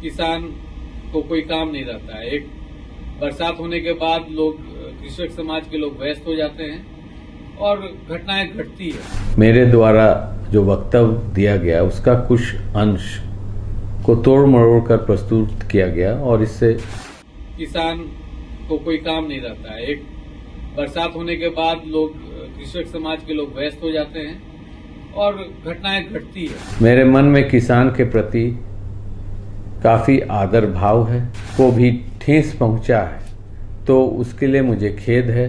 किसान को कोई काम नहीं रहता है। एक बरसात होने के बाद लोग, कृषक समाज के लोग व्यस्त हो जाते हैं और घटनाएं घटती है। मेरे द्वारा जो वक्तव्य दिया गया उसका कुछ अंश को तोड़ मरोड़ कर प्रस्तुत किया गया और इससे किसान को कोई काम नहीं रहता है। एक बरसात होने के बाद लोग, कृषक समाज के लोग व्यस्त हो जाते हैं और घटनाएं घटती है। मेरे मन में किसान के प्रति काफी आदर भाव है, को भी ठेस पहुंचा है तो उसके लिए मुझे खेद है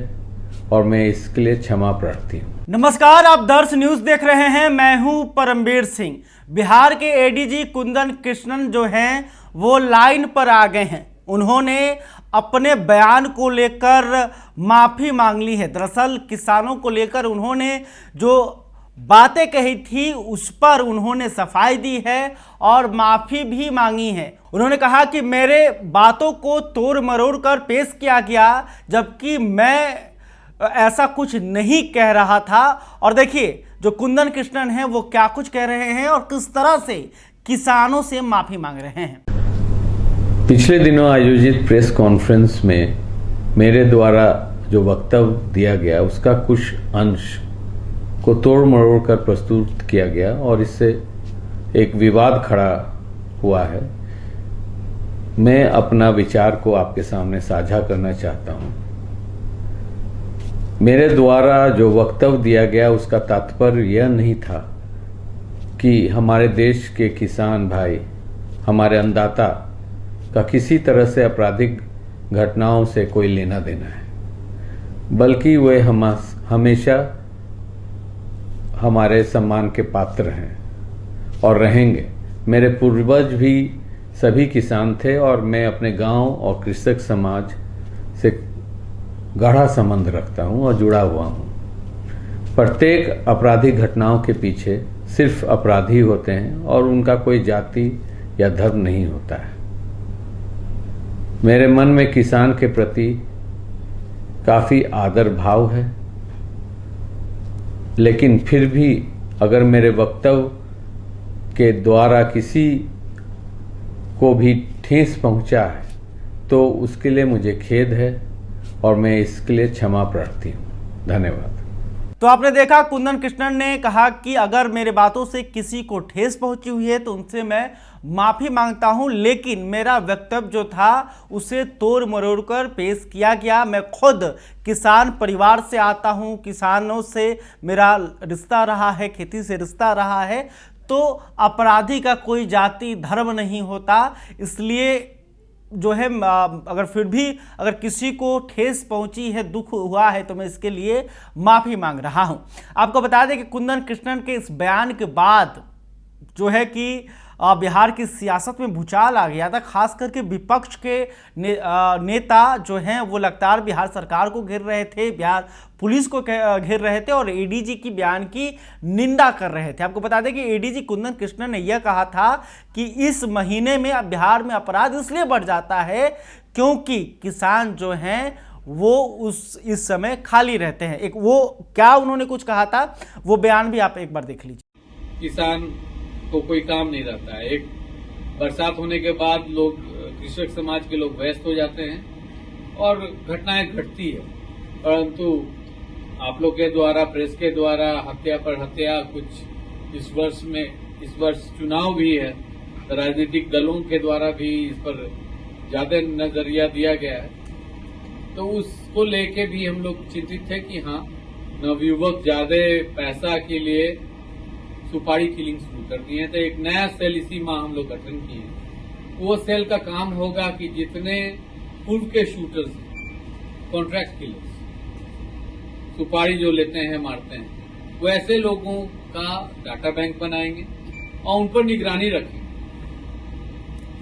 और मैं इसके लिए क्षमा प्रार्थी हूँ। नमस्कार, आप दर्श न्यूज देख रहे हैं। मैं हूं परमवीर सिंह। बिहार के एडीजी कुंदन कृष्णन जो हैं वो लाइन पर आ गए हैं। उन्होंने अपने बयान को लेकर माफी मांग ली है। दरअसल किसानों को लेकर उन्होंने जो बातें कही थी उस पर उन्होंने सफाई दी है और माफी भी मांगी है। उन्होंने कहा कि मेरे बातों को तोड़ मरोड़ कर पेश किया गया, जबकि मैं ऐसा कुछ नहीं कह रहा था। और देखिए जो कुंदन कृष्णन है वो क्या कुछ कह रहे हैं और किस तरह से किसानों से माफी मांग रहे हैं। पिछले दिनों आयोजित प्रेस कॉन्फ्रेंस में मेरे द्वारा जो वक्तव्य दिया गया उसका कुछ अंश को तोड़ मरोड़ कर प्रस्तुत किया गया और इससे एक विवाद खड़ा हुआ है। मैं अपना विचार को आपके सामने साझा करना चाहता हूं। मेरे द्वारा जो वक्तव्य दिया गया उसका तात्पर्य यह नहीं था कि हमारे देश के किसान भाई, हमारे अन्नदाता का किसी तरह से आपराधिक घटनाओं से कोई लेना देना है, बल्कि वे हमेशा हमारे सम्मान के पात्र हैं और रहेंगे। मेरे पूर्वज भी सभी किसान थे और मैं अपने गांव और कृषक समाज से गाढ़ा संबंध रखता हूं और जुड़ा हुआ हूं। प्रत्येक आपराधिक घटनाओं के पीछे सिर्फ अपराधी होते हैं और उनका कोई जाति या धर्म नहीं होता है। मेरे मन में किसान के प्रति काफी आदर भाव है, लेकिन फिर भी अगर मेरे वक्तव्य के द्वारा किसी को भी ठेस पहुंचा है तो उसके लिए मुझे खेद है और मैं इसके लिए क्षमा प्रार्थी हूँ। धन्यवाद। तो आपने देखा कुंदन कृष्णन ने कहा कि अगर मेरे बातों से किसी को ठेस पहुंची हुई है तो उनसे मैं माफी मांगता हूं, लेकिन मेरा वक्तव्य जो था उसे तोड़ मरोड़ कर पेश किया गया। मैं खुद किसान परिवार से आता हूं, किसानों से मेरा रिश्ता रहा है, खेती से रिश्ता रहा है, तो अपराधी का कोई जाति धर्म नहीं होता। इसलिए जो है अगर फिर भी अगर किसी को ठेस पहुंची है, दुख हुआ है, तो मैं इसके लिए माफी मांग रहा हूं। आपको बता दें कि कुंदन कृष्णन के इस बयान के बाद जो है कि बिहार की सियासत में भूचाल आ गया था। खास करके विपक्ष के नेता जो हैं वो लगातार बिहार सरकार को घेर रहे थे, बिहार पुलिस को घेर रहे थे और एडीजी की बयान की निंदा कर रहे थे। आपको बता दें कि एडीजी कुंदन कृष्णन ने यह कहा था कि इस महीने में अब बिहार में अपराध इसलिए बढ़ जाता है क्योंकि किसान जो हैं वो इस समय खाली रहते हैं। एक वो क्या उन्होंने कुछ कहा था, वो बयान भी आप एक बार देख लीजिए। किसान को कोई काम नहीं रहता है। एक बरसात होने के बाद लोग, कृषक समाज के लोग व्यस्त हो जाते हैं और घटनाएं घटती है। परंतु आप लोग के द्वारा, प्रेस के द्वारा हत्या पर हत्या, कुछ इस वर्ष चुनाव भी है, तो राजनीतिक दलों के द्वारा भी इस पर ज्यादा नजरिया दिया गया है। तो उसको लेके भी हम लोग चिंतित थे कि हाँ, नवयुवक ज्यादा पैसा के लिए सुपारी किलिंग शुरू कर दिए। तो एक नया सेल इसी माह हम लोग गठन किए। वो सेल का काम होगा कि जितने पूर्व के शूटर्स, कॉन्ट्रैक्ट किलर्स, सुपारी जो लेते हैं, मारते हैं, वो ऐसे लोगों का डाटा बैंक बनाएंगे और उन पर निगरानी रखेंगे।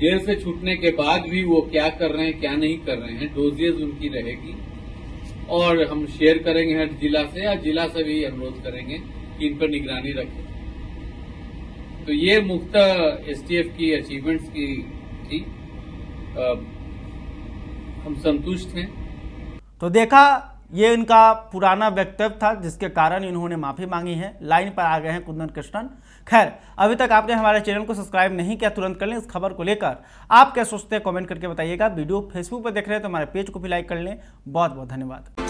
जेल से छूटने के बाद भी वो क्या कर रहे हैं, क्या नहीं कर रहे हैं, डोजेज उनकी रहेगी और हम शेयर करेंगे हर जिला से, या जिला से भी अनुरोध करेंगे कि इन पर निगरानी रखें। तो ये मुख्यतः एसटीएफ की अचीवमेंट्स की थी। हम संतुष्ट हैं। तो देखा ये इनका पुराना वक्तव्य था जिसके कारण इन्होंने माफ़ी मांगी है। लाइन पर आ गए हैं कुंदन कृष्णन। खैर, अभी तक आपने हमारे चैनल को सब्सक्राइब नहीं किया, तुरंत कर लें। इस खबर को लेकर आप क्या सोचते हैं कमेंट करके बताइएगा। वीडियो फेसबुक पर देख रहे हैं तो हमारे पेज को भी लाइक कर लें। बहुत बहुत धन्यवाद।